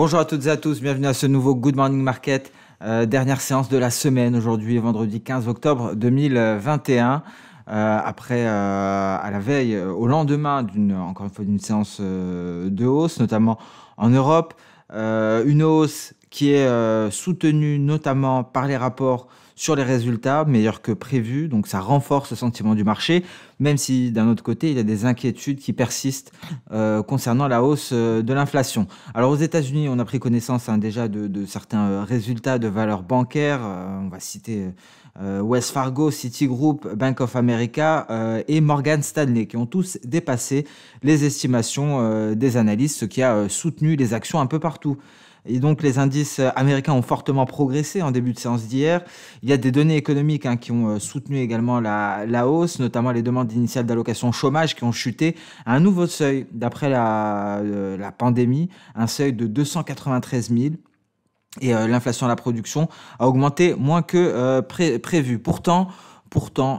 Bonjour à toutes et à tous, bienvenue à ce nouveau Good Morning Market. Dernière séance de la semaine, aujourd'hui, vendredi 15 octobre 2021. Après, à la veille, au lendemain, encore une fois, d'une séance de hausse, notamment en Europe. Une hausse qui est soutenue notamment par les rapports sur les résultats, meilleurs que prévu. Donc ça renforce le sentiment du marché, même si d'un autre côté, il y a des inquiétudes qui persistent concernant la hausse de l'inflation. Alors aux États-Unis, on a pris connaissance déjà de certains résultats de valeurs bancaires. On va citer Wells Fargo, Citigroup, Bank of America et Morgan Stanley, qui ont tous dépassé les estimations des analystes, ce qui a soutenu les actions un peu partout. Et donc les indices américains ont fortement progressé en début de séance d'hier. Il y a des données économiques qui ont soutenu également la hausse, notamment les demandes initiales d'allocation chômage qui ont chuté à un nouveau seuil d'après la pandémie, un seuil de 293 000. Et l'inflation à la production a augmenté moins que prévu. Pourtant,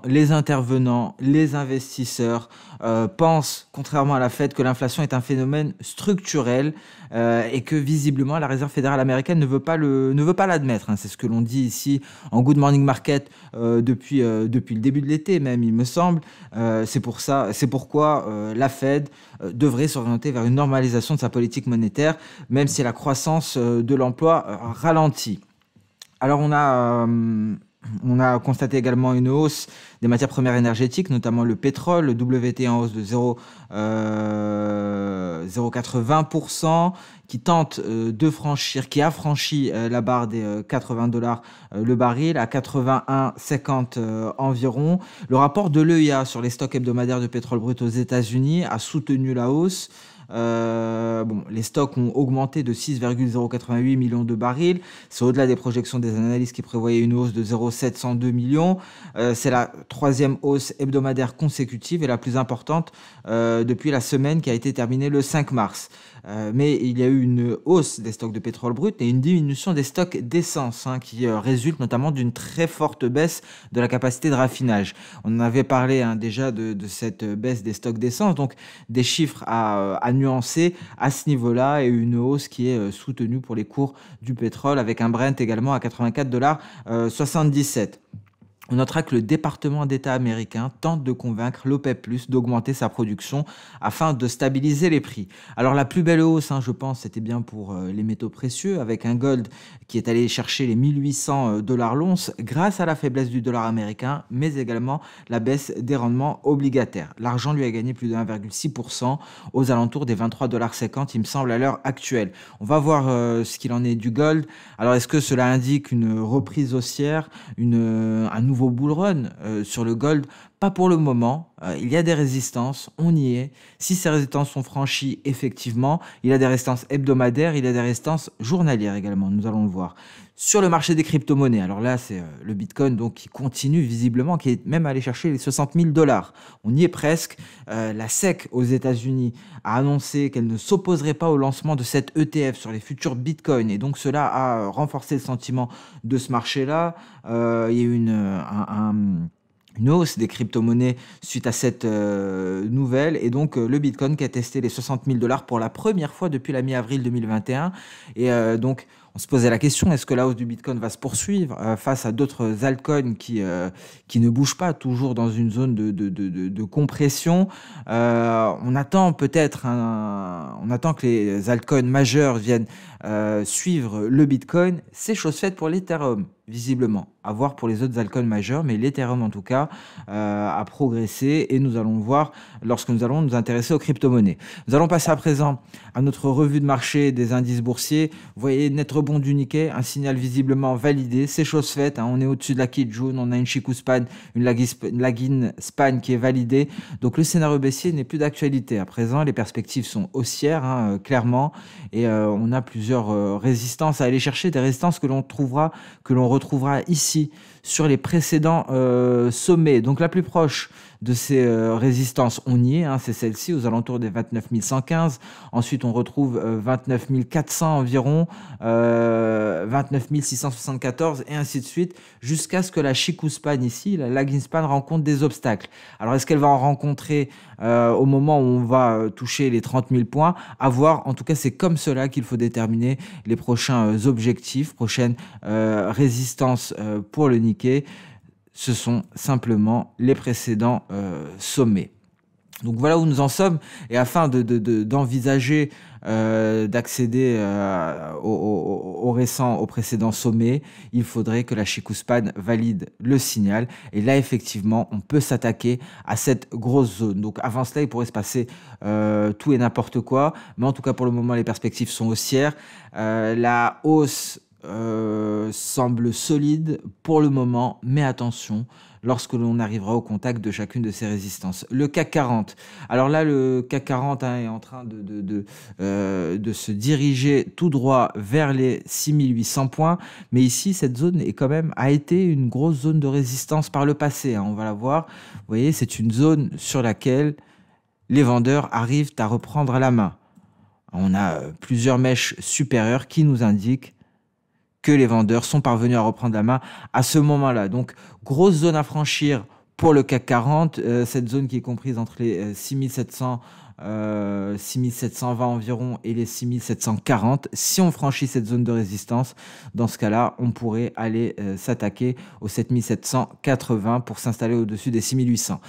les intervenants, les investisseurs pensent, contrairement à la Fed, que l'inflation est un phénomène structurel et que visiblement la Réserve fédérale américaine ne veut pas l'admettre. C'est ce que l'on dit ici en Good Morning Market depuis le début de l'été même, il me semble. C'est pourquoi la Fed devrait s'orienter vers une normalisation de sa politique monétaire, même si la croissance de l'emploi ralentit. Alors on a constaté également une hausse des matières premières énergétiques, notamment le pétrole, le WTI en hausse de 0,80%, qui a franchi la barre des $80 le baril, à 81,50 environ. Le rapport de l'EIA sur les stocks hebdomadaires de pétrole brut aux États-Unis a soutenu la hausse. Les stocks ont augmenté de 6,088 millions de barils. C'est au-delà des projections des analystes qui prévoyaient une hausse de 0,702 millions. C'est la troisième hausse hebdomadaire consécutive et la plus importante depuis la semaine qui a été terminée le 5 mars. Mais il y a eu une hausse des stocks de pétrole brut et une diminution des stocks d'essence qui résulte notamment d'une très forte baisse de la capacité de raffinage. On en avait parlé déjà de cette baisse des stocks d'essence, donc des chiffres à nuancer à ce niveau-là et une hausse qui est soutenue pour les cours du pétrole avec un Brent également à $84,77. On notera que le département d'État américain tente de convaincre l'OPEP+, d'augmenter sa production afin de stabiliser les prix. Alors la plus belle hausse, je pense, c'était bien pour les métaux précieux, avec un gold qui est allé chercher les $1 800 l'once grâce à la faiblesse du dollar américain, mais également la baisse des rendements obligataires. L'argent lui a gagné plus de 1,6% aux alentours des $23,50, il me semble, à l'heure actuelle. On va voir ce qu'il en est du gold. Alors est-ce que cela indique une reprise haussière, un nouveau bull run sur le gold? Pas pour le moment. Il y a des résistances, on y est. Si ces résistances sont franchies, effectivement, il y a des résistances hebdomadaires, il y a des résistances journalières également, nous allons le voir. Sur le marché des crypto-monnaies, alors là, c'est le Bitcoin donc, qui continue visiblement, qui est même allé chercher les $60 000. On y est presque. La SEC aux États-Unis a annoncé qu'elle ne s'opposerait pas au lancement de cette ETF sur les futurs Bitcoin. Et donc, cela a renforcé le sentiment de ce marché-là. Il y a eu une hausse des crypto-monnaies suite à cette nouvelle. Et donc, le Bitcoin qui a testé les $60 000 pour la première fois depuis la mi-avril 2021. Et donc, on se posait la question, est-ce que la hausse du Bitcoin va se poursuivre face à d'autres altcoins qui ne bougent pas, toujours dans une zone de compression. On attend que les altcoins majeurs viennent suivre le Bitcoin. C'est chose faite pour l'Ethereum, visiblement. À voir pour les autres altcoins majeurs, mais l'Ethereum en tout cas a progressé et nous allons le voir lorsque nous allons nous intéresser aux crypto-monnaies. Nous allons passer à présent à notre revue de marché des indices boursiers. Vous voyez, net rebond du Nikkei, un signal visiblement validé. C'est chose faite, on est au-dessus de la Kijun, on a une Chikou Span, une Lagin Span qui est validée. Donc le scénario baissier n'est plus d'actualité. À présent, les perspectives sont haussières, clairement, et on a plusieurs résistances à aller chercher, des résistances que l'on retrouvera ici sur les précédents sommets. Donc la plus proche de ces résistances, on y est, hein, c'est celle-ci, aux alentours des 29 115. Ensuite, on retrouve 29 400 environ, 29 674 et ainsi de suite, jusqu'à ce que la Chicouspan ici, la Laginspan, rencontre des obstacles. Alors, est-ce qu'elle va en rencontrer au moment où on va toucher les 30 000 points? À voir. En tout cas, c'est comme cela qu'il faut déterminer les prochains objectifs, prochaines résistances pour le Nikkei. Ce sont simplement les précédents sommets. Donc voilà où nous en sommes, et afin d'envisager d'accéder au précédent sommet, il faudrait que la Chicouspan valide le signal, et là effectivement on peut s'attaquer à cette grosse zone. Donc avant cela il pourrait se passer tout et n'importe quoi, mais en tout cas pour le moment les perspectives sont haussières. La hausse semble solide pour le moment, mais attention lorsque l'on arrivera au contact de chacune de ces résistances. Le CAC 40, alors là le CAC 40 est en train de se diriger tout droit vers les 6800 points, mais ici cette zone est quand même, a été une grosse zone de résistance par le passé, hein, on va la voir. Vous voyez, c'est une zone sur laquelle les vendeurs arrivent à reprendre la main. On a plusieurs mèches supérieures qui nous indiquent que les vendeurs sont parvenus à reprendre la main à ce moment-là. Donc, grosse zone à franchir pour le CAC 40, cette zone qui est comprise entre les 6700, 6720 environ et les 6740. Si on franchit cette zone de résistance, dans ce cas-là, on pourrait aller s'attaquer aux 7780 pour s'installer au-dessus des 6800.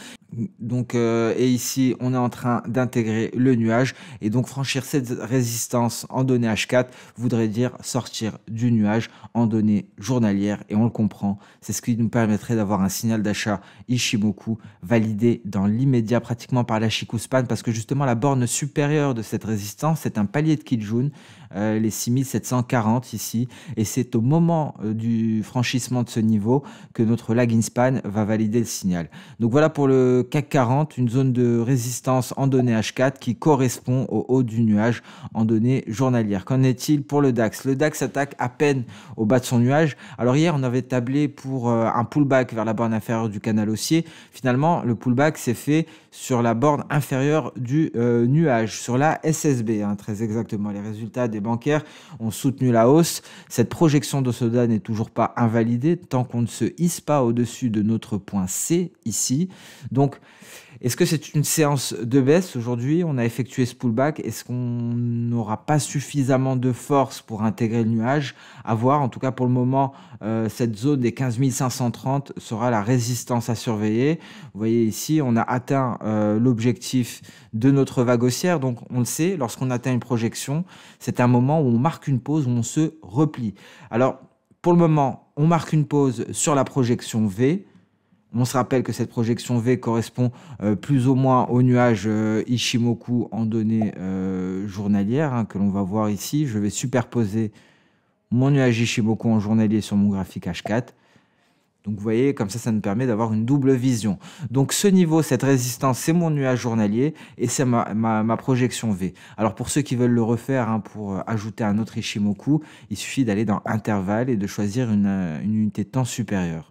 Donc, et ici, on est en train d'intégrer le nuage. Et donc, franchir cette résistance en données H4 voudrait dire sortir du nuage en données journalières. Et on le comprend, c'est ce qui nous permettrait d'avoir un signal d'achat Ichimoku validé dans l'immédiat pratiquement par la Chicouspan, parce que justement, la borne supérieure de cette résistance, c'est un palier de Kijun, les 6740 ici. Et c'est au moment du franchissement de ce niveau que notre Laginspan va valider le signal. Donc, voilà pour le CAC 40, une zone de résistance en données H4 qui correspond au haut du nuage en données journalières. Qu'en est-il pour le DAX? Le DAX attaque à peine au bas de son nuage. Alors hier, on avait tablé pour un pullback vers la borne inférieure du canal haussier. Finalement, le pullback s'est fait sur la borne inférieure du nuage, sur la SSB, hein, très exactement. Les résultats des bancaires ont soutenu la hausse. Cette projection de Soda n'est toujours pas invalidée tant qu'on ne se hisse pas au-dessus de notre point C ici. Donc, est-ce que c'est une séance de baisse aujourd'hui? On a effectué ce pullback. Est-ce qu'on n'aura pas suffisamment de force pour intégrer le nuage? À voir. En tout cas, pour le moment, cette zone des 15 530 sera la résistance à surveiller. Vous voyez ici, on a atteint l'objectif de notre vague haussière. Donc, on le sait, lorsqu'on atteint une projection, c'est un moment où on marque une pause, où on se replie. Alors, pour le moment, on marque une pause sur la projection V. On se rappelle que cette projection V correspond plus ou moins au nuage Ichimoku en données journalières, hein, que l'on va voir ici. Je vais superposer mon nuage Ichimoku en journalier sur mon graphique H4. Donc vous voyez, comme ça nous permet d'avoir une double vision. Donc ce niveau, cette résistance, c'est mon nuage journalier et c'est ma projection V. Alors pour ceux qui veulent le refaire, hein, pour ajouter un autre Ichimoku, il suffit d'aller dans intervalle et de choisir une unité de temps supérieure.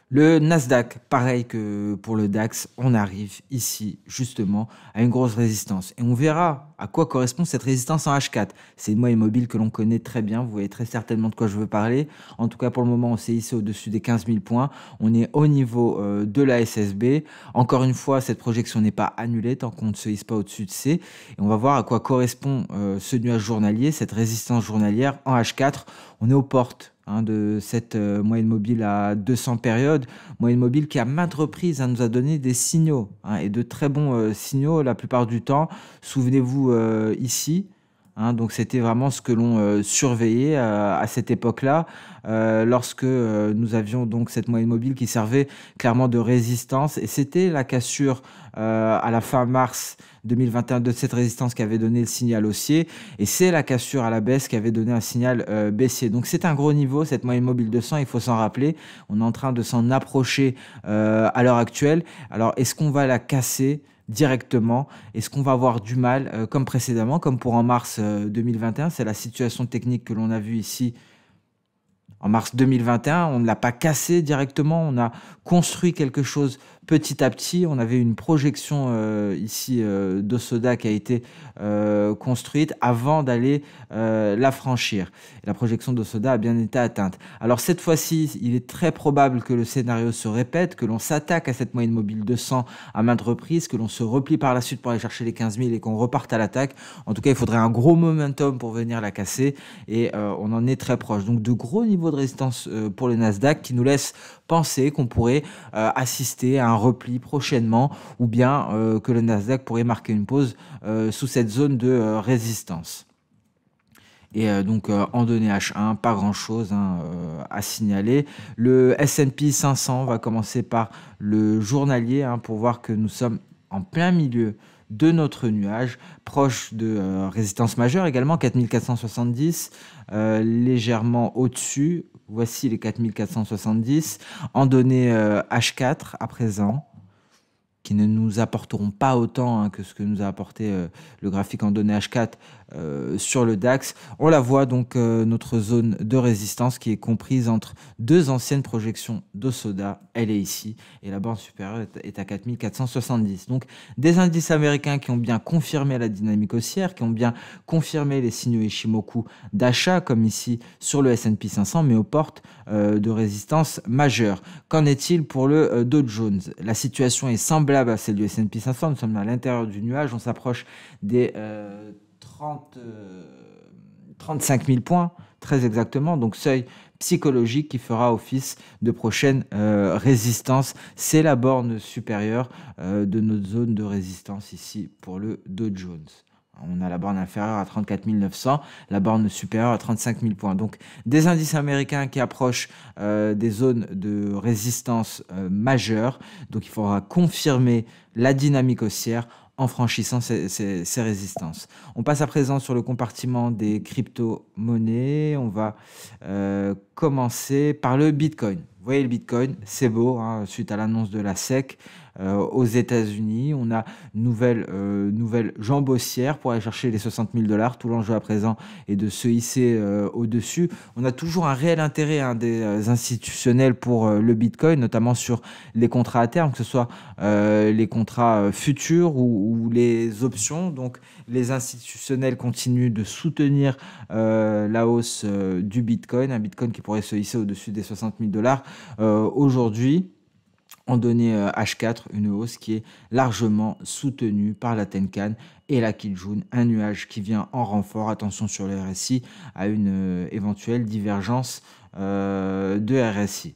Le Nasdaq, pareil que pour le DAX, on arrive ici justement à une grosse résistance. Et on verra à quoi correspond cette résistance en H4. C'est une moyenne mobile que l'on connaît très bien, vous voyez très certainement de quoi je veux parler. En tout cas pour le moment, on s'est hissé au-dessus des 15 000 points. On est au niveau de la SSB. Encore une fois, cette projection n'est pas annulée tant qu'on ne se hisse pas au-dessus de C. Et on va voir à quoi correspond ce nuage journalier, cette résistance journalière en H4. On est aux portes de cette moyenne mobile à 200 périodes, moyenne mobile qui à maintes reprises nous a donné des signaux, et de très bons signaux la plupart du temps. Souvenez-vous ici, donc c'était vraiment ce que l'on surveillait à cette époque-là, lorsque nous avions donc cette moyenne mobile qui servait clairement de résistance, et c'était la cassure à la fin mars 2021 de cette résistance qui avait donné le signal haussier, et c'est la cassure à la baisse qui avait donné un signal baissier. Donc c'est un gros niveau, cette moyenne mobile 200, il faut s'en rappeler. On est en train de s'en approcher à l'heure actuelle. Alors est-ce qu'on va la casser? directement. Est-ce qu'on va avoir du mal, comme précédemment, comme pour en mars 2021, c'est la situation technique que l'on a vue ici en mars 2021, on ne l'a pas cassé directement, on a construit quelque chose petit à petit. On avait une projection ici d'Osoda qui a été construite avant d'aller la franchir. Et la projection d'Osoda a bien été atteinte. Alors cette fois-ci, il est très probable que le scénario se répète, que l'on s'attaque à cette moyenne mobile 200 à maintes reprises, que l'on se replie par la suite pour aller chercher les 15 000 et qu'on reparte à l'attaque. En tout cas, il faudrait un gros momentum pour venir la casser et on en est très proche. Donc de gros niveaux de résistance pour le Nasdaq qui nous laissent penser qu'on pourrait assister à un repli prochainement ou bien que le Nasdaq pourrait marquer une pause sous cette zone de résistance. Et donc en données H1, pas grand chose à signaler. Le S&P 500 va commencer par le journalier pour voir que nous sommes en plein milieu de notre nuage, proche de résistance majeure également, 4470, légèrement au-dessus. Voici les 4470 en données H4 à présent, qui ne nous apporteront pas autant que ce que nous a apporté le graphique en données H4 sur le DAX. On la voit donc notre zone de résistance qui est comprise entre deux anciennes projections d'Osoda. Elle est ici et la borne supérieure est à 4470. Donc des indices américains qui ont bien confirmé la dynamique haussière, qui ont bien confirmé les signaux Ishimoku d'achat comme ici sur le S&P 500 mais aux portes de résistance majeure. Qu'en est-il pour le Dow Jones? La situation est semblable à celle du S&P 500. Nous sommes à l'intérieur du nuage, on s'approche des 35 000 points, très exactement. Donc seuil psychologique qui fera office de prochaine résistance. C'est la borne supérieure de notre zone de résistance ici pour le Dow Jones. On a la borne inférieure à 34 900, la borne supérieure à 35 000 points. Donc des indices américains qui approchent des zones de résistance majeures. Donc il faudra confirmer la dynamique haussière en franchissant ces résistances. On passe à présent sur le compartiment des crypto-monnaies. On va commencer par le Bitcoin. Vous voyez le Bitcoin, c'est beau, suite à l'annonce de la SEC aux États-Unis. On a une nouvelle jambe haussière pour aller chercher les 60 000 $. Tout l'enjeu à présent est de se hisser au-dessus. On a toujours un réel intérêt des institutionnels pour le Bitcoin, notamment sur les contrats à terme, que ce soit les contrats futurs ou les options. Donc les institutionnels continuent de soutenir la hausse du Bitcoin, un Bitcoin qui pourrait se hisser au-dessus des 60 000 $. Aujourd'hui, en données H4, une hausse qui est largement soutenue par la Tenkan et la Kijun, un nuage qui vient en renfort. Attention sur le RSI à une éventuelle divergence de RSI.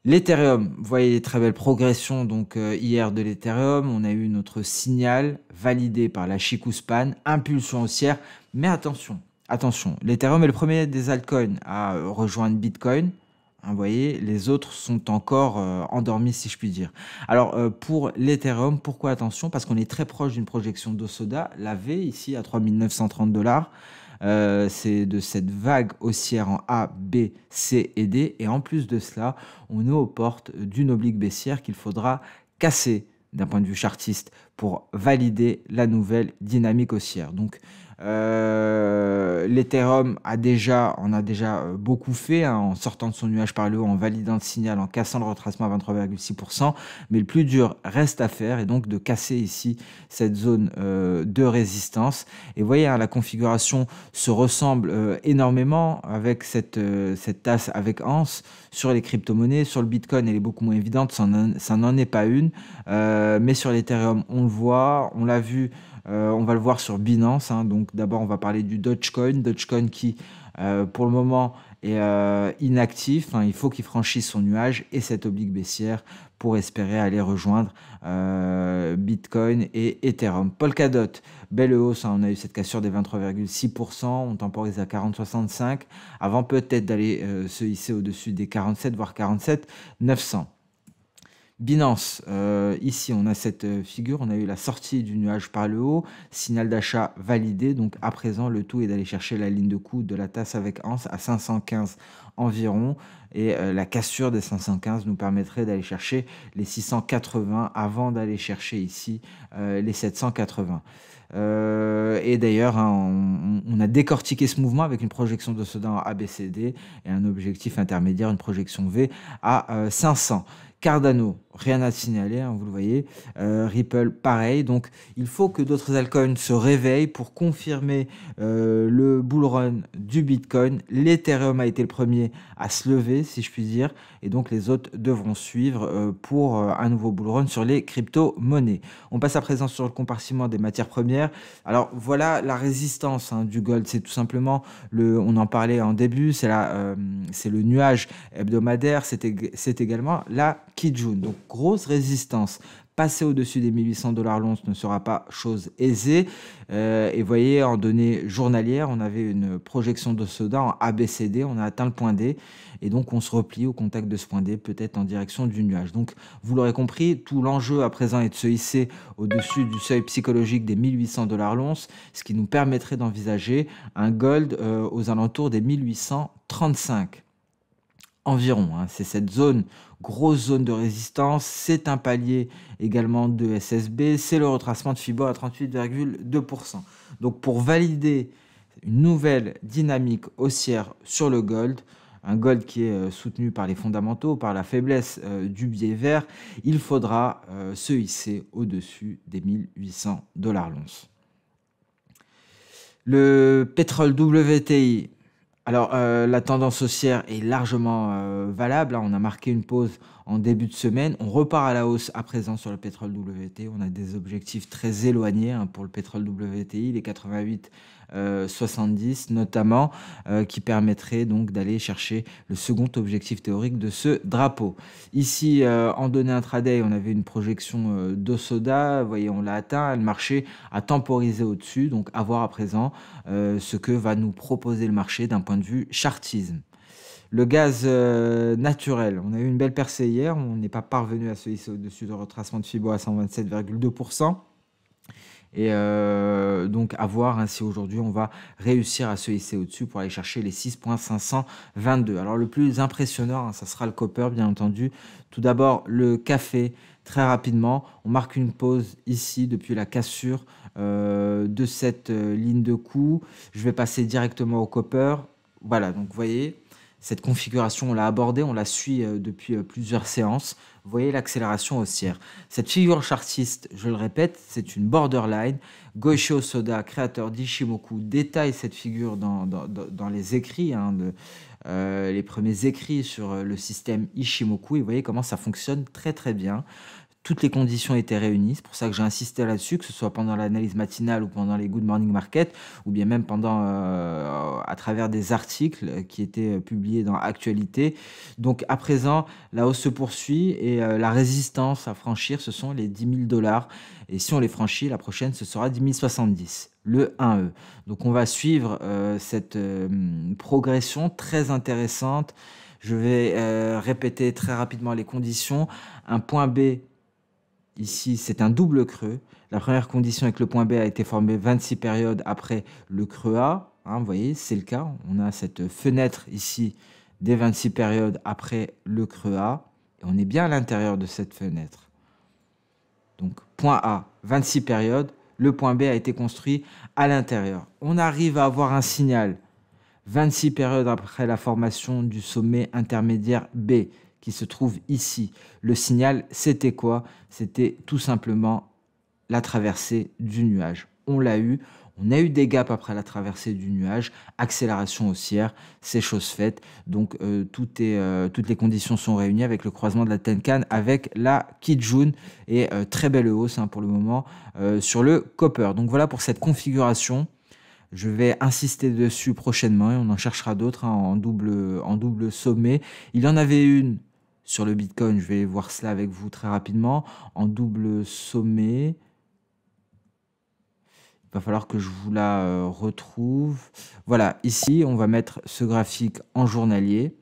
L'Ethereum, vous voyez les très belles progressions donc hier de l'Ethereum. On a eu notre signal validé par la Chikuspan, impulsion haussière. Mais attention, l'Ethereum est le premier des altcoins à rejoindre Bitcoin. Vous voyez, les autres sont encore endormis, si je puis dire. Alors, pour l'Ethereum, pourquoi attention? Parce qu'on est très proche d'une projection d'Osoda, la V, ici, à 3 930 $. C'est de cette vague haussière en A, B, C et D. Et en plus de cela, on est aux portes d'une oblique baissière qu'il faudra casser d'un point de vue chartiste pour valider la nouvelle dynamique haussière. Donc, l'Ethereum en a déjà beaucoup fait en sortant de son nuage par le haut, en validant le signal, en cassant le retracement à 23,6%. Mais le plus dur reste à faire et donc de casser ici cette zone de résistance. Et vous voyez, la configuration se ressemble énormément avec cette tasse avec anse sur les crypto-monnaies. Sur le Bitcoin, elle est beaucoup moins évidente, ça n'en est pas une. Mais sur l'Ethereum, on le voit, on l'a vu. On va le voir sur Binance. Donc d'abord, on va parler du Dogecoin qui, pour le moment, est inactif. Il faut qu'il franchisse son nuage et cette oblique baissière pour espérer aller rejoindre Bitcoin et Ethereum. Polkadot, belle hausse. On a eu cette cassure des 23,6%. On temporise à 40,65 avant peut-être d'aller se hisser au-dessus des 47, voire 47 900. Binance, ici on a cette figure, on a eu la sortie du nuage par le haut, signal d'achat validé, donc à présent le tout est d'aller chercher la ligne de coup de la tasse avec anse à 515 environ. Et la cassure des 515 nous permettrait d'aller chercher les 680 avant d'aller chercher ici les 780. Et d'ailleurs, hein, on a décortiqué ce mouvement avec une projection de Soda en ABCD et un objectif intermédiaire, une projection V à 500. Cardano, rien à signaler, hein, vous le voyez. Ripple, pareil. Donc, il faut que d'autres altcoins se réveillent pour confirmer le bull run du Bitcoin. L'Ethereum a été le premier à se lever, si je puis dire. Et donc, les autres devront suivre pour un nouveau bull run sur les crypto-monnaies. On passe à présent sur le compartiment des matières premières. Alors, voilà la résistance hein, du gold. C'est tout simplement, on en parlait en début, c'est le nuage hebdomadaire. C'est également la Kijun. Donc, grosse résistance. Passer au-dessus des 1800 $ l'once ne sera pas chose aisée. Et vous voyez, en données journalières, on avait une projection de Soda en ABCD. On a atteint le point D. Et donc, on se replie au contact de ce point D, peut-être en direction du nuage. Donc, vous l'aurez compris, tout l'enjeu à présent est de se hisser au-dessus du seuil psychologique des 1800 $ l'once, ce qui nous permettrait d'envisager un gold aux alentours des 1835 environ. Hein. C'est cette zone, grosse zone de résistance. C'est un palier également de SSB. C'est le retracement de Fibo à 38,2%. Donc, pour valider une nouvelle dynamique haussière sur le gold, un gold qui est soutenu par les fondamentaux, par la faiblesse du biais vert, il faudra se hisser au-dessus des 1800 $ l'once. Le pétrole WTI, alors la tendance haussière est largement valable. Hein. On a marqué une pause en début de semaine. On repart à la hausse à présent sur le pétrole WTI. On a des objectifs très éloignés hein, pour le pétrole WTI, les 88,70 notamment, qui permettraient donc d'aller chercher le second objectif théorique de ce drapeau. Ici, en données intraday, on avait une projection d'Osoda. Vous voyez, on l'a atteint. Le marché a temporisé au-dessus. Donc, à voir à présent ce que va nous proposer le marché d'un point de vue chartisme. Le gaz naturel, on a eu une belle percée hier, on n'est pas parvenu à se hisser au-dessus de retracement de Fibo à 127,2%. Et donc à voir hein, si aujourd'hui on va réussir à se hisser au-dessus pour aller chercher les 6,522. Alors le plus impressionnant, hein, ça sera le copper bien entendu. Tout d'abord le café, très rapidement, on marque une pause ici depuis la cassure de cette ligne de coup. Je vais passer directement au copper. Voilà, donc vous voyez, cette configuration, on l'a abordée, on la suit depuis plusieurs séances. Vous voyez l'accélération haussière. Cette figure chartiste, je le répète, c'est une borderline. Goichi Hosoda, créateur d'Ishimoku, détaille cette figure dans les écrits, hein, les premiers écrits sur le système Ishimoku. Et vous voyez comment ça fonctionne très très bien. Toutes les conditions étaient réunies, c'est pour ça que j'ai insisté là-dessus, que ce soit pendant l'analyse matinale ou pendant les Good Morning Market, ou bien même pendant, à travers des articles qui étaient publiés dans Actualité. Donc à présent, la hausse se poursuit et la résistance à franchir, ce sont les 10 000 $. Et si on les franchit, la prochaine, ce sera 10 070, le 1E. Donc on va suivre cette progression très intéressante. Je vais répéter très rapidement les conditions. Un point B, ici, c'est un double creux. La première condition avec le point B a été formé 26 périodes après le creux A. Hein, vous voyez, c'est le cas. On a cette fenêtre ici des 26 périodes après le creux A. Et on est bien à l'intérieur de cette fenêtre. Donc, point A, 26 périodes. Le point B a été construit à l'intérieur. On arrive à avoir un signal 26 périodes après la formation du sommet intermédiaire B, qui se trouve ici. Le signal, c'était quoi? C'était tout simplement la traversée du nuage. On l'a eu. On a eu des gaps après la traversée du nuage, accélération haussière, c'est chose faite. Donc toutes les conditions sont réunies avec le croisement de la Tenkan avec la Kijun et très belle hausse hein, pour le moment sur le copper. Donc voilà pour cette configuration. Je vais insister dessus prochainement et on en cherchera d'autres hein, en double sommet. Il y en avait une sur le Bitcoin, je vais voir cela avec vous très rapidement, en double sommet. Il va falloir que je vous la retrouve. Voilà, ici, on va mettre ce graphique en journalier.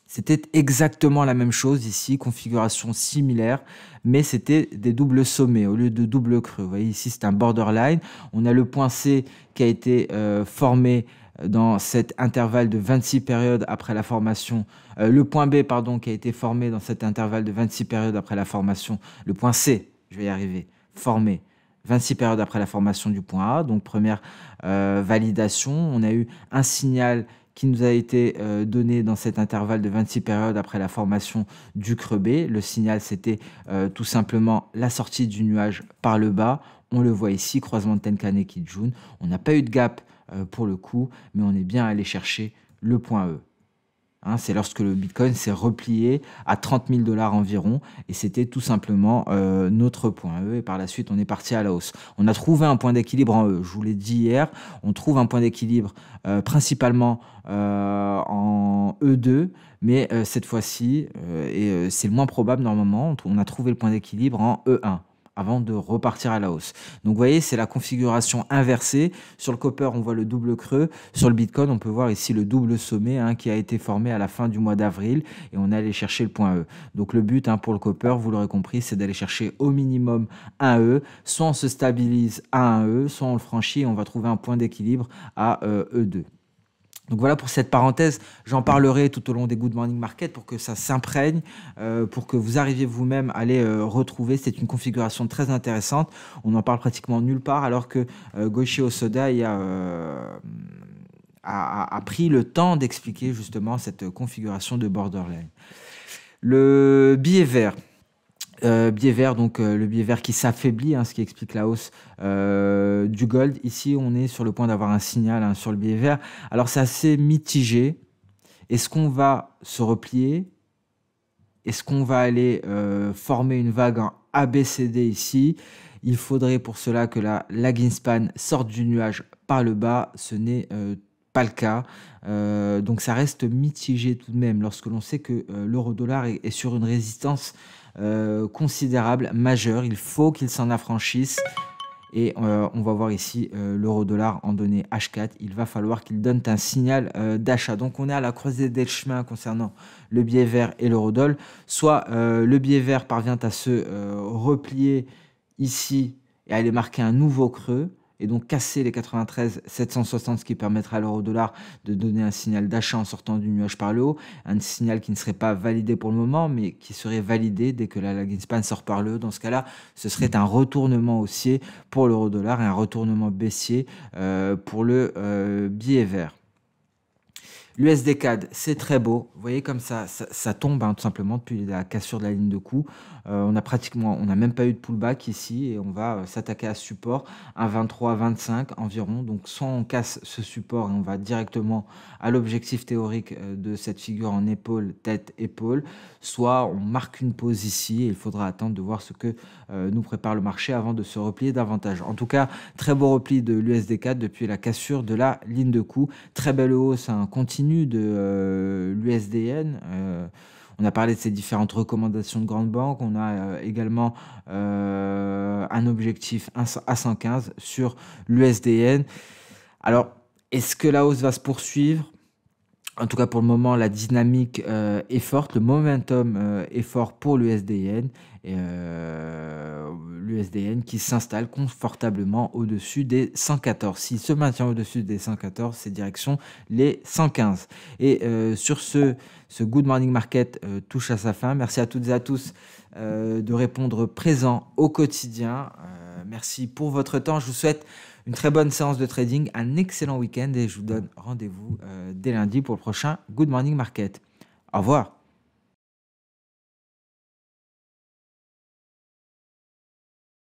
C'était exactement la même chose ici, configuration similaire, mais c'était des doubles sommets au lieu de double creux. Vous voyez, ici, c'est un borderline. On a le point C qui a été formé dans cet intervalle de 26 périodes après la formation, le point B, pardon, qui a été formé dans cet intervalle de 26 périodes après la formation, le point C, je vais y arriver, formé 26 périodes après la formation du point A, donc première validation. On a eu un signal qui nous a été donné dans cet intervalle de 26 périodes après la formation du creux B. Le signal, c'était tout simplement la sortie du nuage par le bas. On le voit ici, croisement de Tenkan et Kijun. On n'a pas eu de gap pour le coup, mais on est bien allé chercher le point E. Hein, c'est lorsque le Bitcoin s'est replié à 30 000 $ environ, et c'était tout simplement notre point E, et par la suite on est parti à la hausse. On a trouvé un point d'équilibre en E, je vous l'ai dit hier, on trouve un point d'équilibre principalement en E2, mais cette fois-ci, et c'est le moins probable normalement, on a trouvé le point d'équilibre en E1 avant de repartir à la hausse. Donc vous voyez, c'est la configuration inversée. Sur le copper, on voit le double creux. Sur le Bitcoin, on peut voir ici le double sommet qui a été formé à la fin du mois d'avril, et on est allé chercher le point E. Donc le but pour le copper, vous l'aurez compris, c'est d'aller chercher au minimum un E. Soit on se stabilise à un E, soit on le franchit et on va trouver un point d'équilibre à E2. Donc voilà pour cette parenthèse, j'en parlerai tout au long des Good Morning Market pour que ça s'imprègne, pour que vous arriviez vous-même à les retrouver. C'est une configuration très intéressante, on n'en parle pratiquement nulle part, alors que Goichi Hosoda a pris le temps d'expliquer justement cette configuration de borderline. Le billet vert. Biais vert, donc le biais vert qui s'affaiblit, ce qui explique la hausse du gold. Ici, on est sur le point d'avoir un signal sur le biais vert. Alors, c'est assez mitigé. Est-ce qu'on va se replier? Est-ce qu'on va aller former une vague en ABCD ici? Il faudrait pour cela que la lagging span sorte du nuage par le bas. Ce n'est pas le cas. Donc, ça reste mitigé tout de même lorsque l'on sait que l'euro-dollar est sur une résistance considérable, majeur. Il faut qu'il s'en affranchisse, et on va voir ici l'euro-dollar en données H4. Il va falloir qu'il donne un signal d'achat. Donc on est à la croisée des chemins concernant le billet vert et l'euro-dollar. Soit le billet vert parvient à se replier ici et à aller marquer un nouveau creux, et donc casser les 93 760, ce qui permettra à l'euro-dollar de donner un signal d'achat en sortant du nuage par le haut, un signal qui ne serait pas validé pour le moment, mais qui serait validé dès que la lagging span sort par le haut. Dans ce cas-là, ce serait un retournement haussier pour l'euro-dollar et un retournement baissier pour le billet vert. L'USD CAD, c'est très beau. Vous voyez comme ça tombe tout simplement depuis la cassure de la ligne de coup. On n'a même pas eu de pullback ici, et on va s'attaquer à ce support à 23-25 environ. Donc soit on casse ce support et on va directement à l'objectif théorique de cette figure en épaule, tête, épaule, soit on marque une pause ici et il faudra attendre de voir ce que nous prépare le marché avant de se replier davantage. En tout cas, très beau repli de l'USD CAD depuis la cassure de la ligne de coup. Très belle hausse continue de l'USDN. On a parlé de ces différentes recommandations de grandes banques. On a également un objectif à 115 sur l'USDN. Alors, est-ce que la hausse va se poursuivre? En tout cas, pour le moment, la dynamique est forte, le momentum est fort pour l'USDN. L'USDN qui s'installe confortablement au-dessus des 114. S'il se maintient au-dessus des 114, c'est direction les 115. Et sur ce Good Morning Market touche à sa fin. Merci à toutes et à tous de répondre présent au quotidien. Merci pour votre temps. Je vous souhaite une très bonne séance de trading, un excellent week-end, et je vous donne rendez-vous dès lundi pour le prochain Good Morning Market. Au revoir.